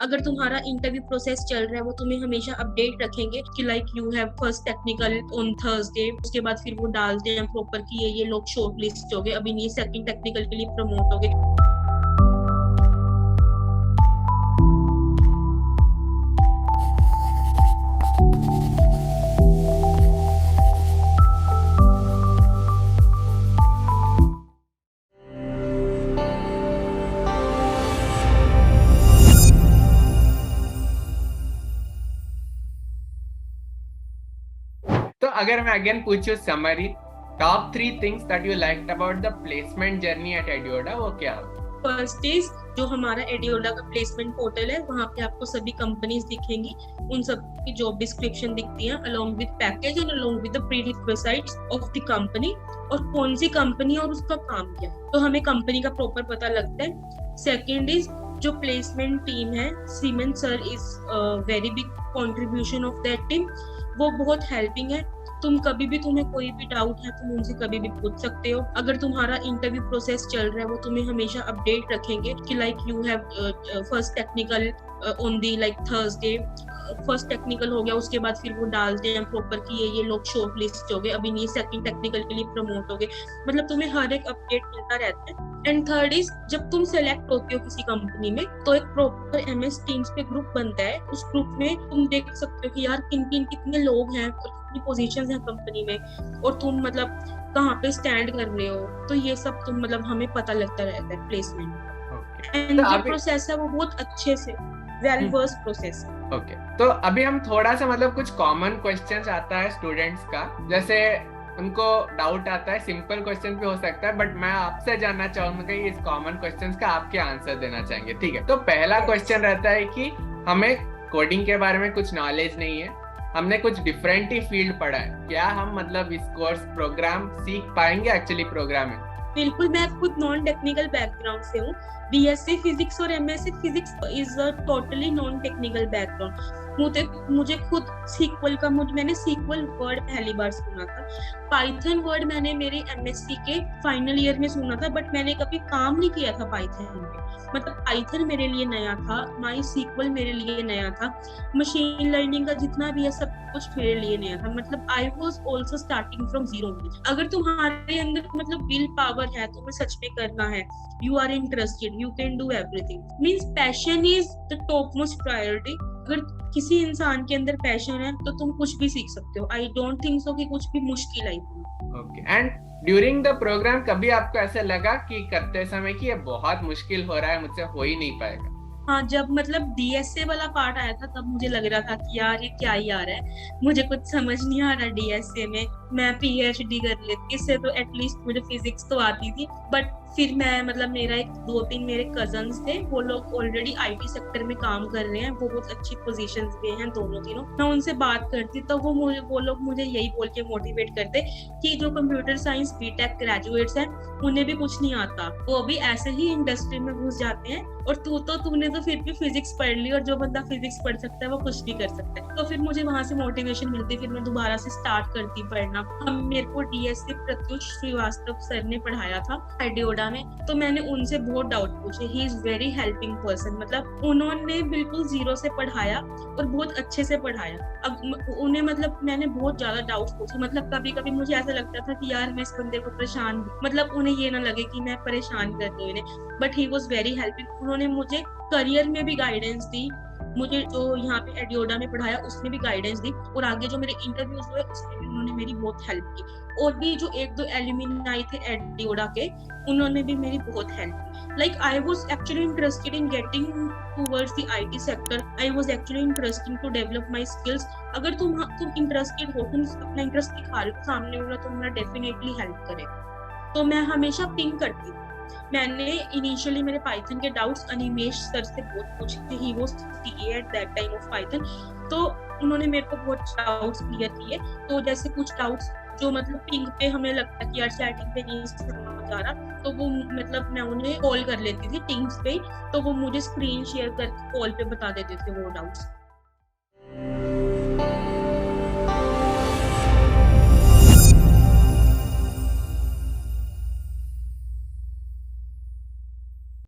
अगर तुम्हारा interview process चल रहा है वो तुम्हें हमेशा अपडेट रखेंगे कि like you have first technical on Thursday, उसके बाद फिर वो डालते हैं प्रॉपर कि ये लोग शॉर्ट लिस्ट हो गए, अभी नहीं सेकंड टेक्निकल के लिए प्रमोट हो गए। तो अगर मैं अगेन पूछूं summary, top 3 things that you liked about the placement journey at एडियोडा, वो क्या हो? फर्स्ट इज जो हमारा एडियोडा का प्लेसमेंट पोर्टल है, वहाँ पे आपको सभी कंपनीज दिखेंगी, उन सब की जॉब डिस्क्रिप्शन दिखती है along with package and along with the prerequisites of the company, और कौन सी कंपनी और उसका काम क्या है, तो हमें कंपनी का प्रॉपर पता लगता है। सेकंड इज जो प्लेसमेंट टीम है, cement sir is very big contribution of that team, वो बहुत हेल्पिंग है। तुम कभी भी, तुम्हें कोई भी डाउट है तुम उनसे कभी भी पूछ सकते हो। अगर तुम्हारा इंटरव्यू प्रोसेस चल रहा है वो तुम्हें हमेशा अपडेट रखेंगे कि like you have first technical on the like Thursday, first technical हो गया, उसके बाद फिर वो डालते हैं प्रॉपर कि ये लोग शॉर्ट लिस्ट हो गए, अभी नहीं सेकंड टेक्निकल के लिए प्रमोट हो गए, मतलब तुम्हें हर एक अपडेट मिलता रहता है। एंड थर्ड इज जब तुम सेलेक्ट होते हो किसी कंपनी में तो एक प्रॉपर MS टीम्स पे ग्रुप बनता है, उस ग्रुप में तुम देख सकते हो कि यार किन किन कितने लोग हैं और कितनी पोजीशंस हैं कंपनी में, और तुम मतलब कहाँ पे स्टैंड कर रहे हो, तो ये सब तुम मतलब हमें पता लगता रहता है प्लेसमेंट। एंड जो प्रोसेस है वो बहुत अच्छे से वेल वर्स प्रोसेस। ओके, तो अभी हम थोड़ा सा मतलब कुछ कॉमन क्वेश्चंस आता है स्टूडेंट्स का, जैसे उनको डाउट आता है, सिंपल क्वेश्चन भी हो सकता है, बट मैं आपसे जानना चाहूंगा कि इस कॉमन क्वेश्चंस का आप क्या आंसर देना चाहेंगे। ठीक है, तो पहला क्वेश्चन रहता है कि हमें कोडिंग के बारे में कुछ नॉलेज नहीं है, हमने कुछ डिफरेंट ही फील्ड पढ़ा है, क्या हम मतलब इस कोर्स प्रोग्राम सीख पाएंगे एक्चुअली प्रोग्रामिंग? बिल्कुल, मैं खुद नॉन टेक्निकल बैकग्राउंड से हूँ, BSc फिजिक्स और MSc physics is a totally non technical background. मुझे खुद सीक्वल का मैंने सीक्वल वर्ड पहली बार सुना था, पाइथन वर्ड मैंने मेरे MSc के फाइनल ईयर में सुना था, बट मैंने कभी काम नहीं किया था पाइथन में, मतलब पाइथन मेरे लिए नया था, माई सीक्वल मेरे लिए नया था, मशीन लर्निंग का जितना भी है सब कुछ मेरे लिए नया था, मतलब I was also starting from zero. अगर तुम्हारे अंदर मतलब विल पावर है, तुम्हें सच में करना है, you are interested, you can do everything, means passion is the top most priority. अगर किसी इंसान के अंदर पैशन है तो तुम कुछ भी सीख सकते हो, आई डोंट थिंक सो कि कुछ भी मुश्किल आई। Okay, and during the program कभी आपको ऐसा लगा कि करते समय कि ये बहुत मुश्किल हो रहा है, मुझसे हो ही नहीं पाएगा? हाँ, जब मतलब DSA वाला पार्ट आया था तब मुझे लग रहा था कि यार ये क्या ही आ रहा है, मुझे कुछ समझ नहीं आ रहा DSA में, मैं PhD कर लेती, इससे तो एटलीस्ट मुझे फिजिक्स तो आती थी। बट फिर मैं मतलब मेरा 2-3 मेरे कजन्स थे, वो लोग ऑलरेडी IT सेक्टर में काम कर रहे हैं, वो बहुत अच्छी पोजीशंस पे हैं दोनों तीनों, मैं उनसे बात करती तो वो लोग मुझे यही बोल के मोटिवेट करते कि जो कंप्यूटर साइंस BTech ग्रेजुएट्स हैं उन्हें भी कुछ नहीं आता, वो अभी ऐसे ही इंडस्ट्री में घुस जाते हैं, और तूने तो फिर भी फिजिक्स पढ़ ली, और जो बंदा फिजिक्स पढ़ सकता है वो कुछ भी कर सकता है। तो फिर मुझे वहां से मोटिवेशन मिलती, फिर मैं दोबारा से स्टार्ट करती पढ़ना। मेरे को DSA प्रत्युष श्रीवास्तव सर ने पढ़ाया था एडियोडा में, तो मैंने उनसे बहुत डाउट पूछे, he is very helping person, मतलब उन्होंने बिल्कुल जीरो से पढ़ाया और बहुत अच्छे से पढ़ाया। अब उन्हें मतलब मैंने बहुत ज्यादा डाउट पूछे, मतलब कभी कभी मुझे ऐसा लगता था कि यार मैं इस बंदे को परेशान, मतलब उन्हें ये ना लगे कि मैं परेशान कर रही हूँ इन्हें, but he was very helping. उन्होंने मुझे करियर में भी गाइडेंस दी, मुझे जो यहाँ पे एडियोडा में पढ़ाया उसमें भी गाइडेंस दी, और आगे जो मेरे इंटरव्यूज हुए उसमें भी उन्होंने मेरी बहुत हेल्प की, और भी जो 1-2 एल्यूमिनाई थे एडियोडा के उन्होंने भी मेरी बहुत हेल्प की। Like I was actually interested in getting towards the IT sector, I was actually interested to develop my skills. अगर तुम इंटरेस्टेड हो, तुम अपना इंटरेस्ट दिखा रहे हो, सामने वाला तुम्हारा डेफिनेटली हेल्प करेगा। तो मैं हमेशा पिंग करती हूँ। मैंने इनिशियली मेरे पाइथन के डाउट्स अनिमेश सर से बहुत पूछे थे, he was TA at that time of Python, तो उन्होंने मेरे को बहुत डाउट्स क्लियर किए। तो जैसे कुछ डाउट्स जो मतलब पिंग पे हमें लगता है कि यार चैटिंग पे नहीं समझ आ रहा, तो वो मतलब मैं उन्हें कॉल कर लेती थी टीम्स पे, तो वो मुझे स्क्रीन शेयर करके कॉल पे बता देते थे वो डाउट्स।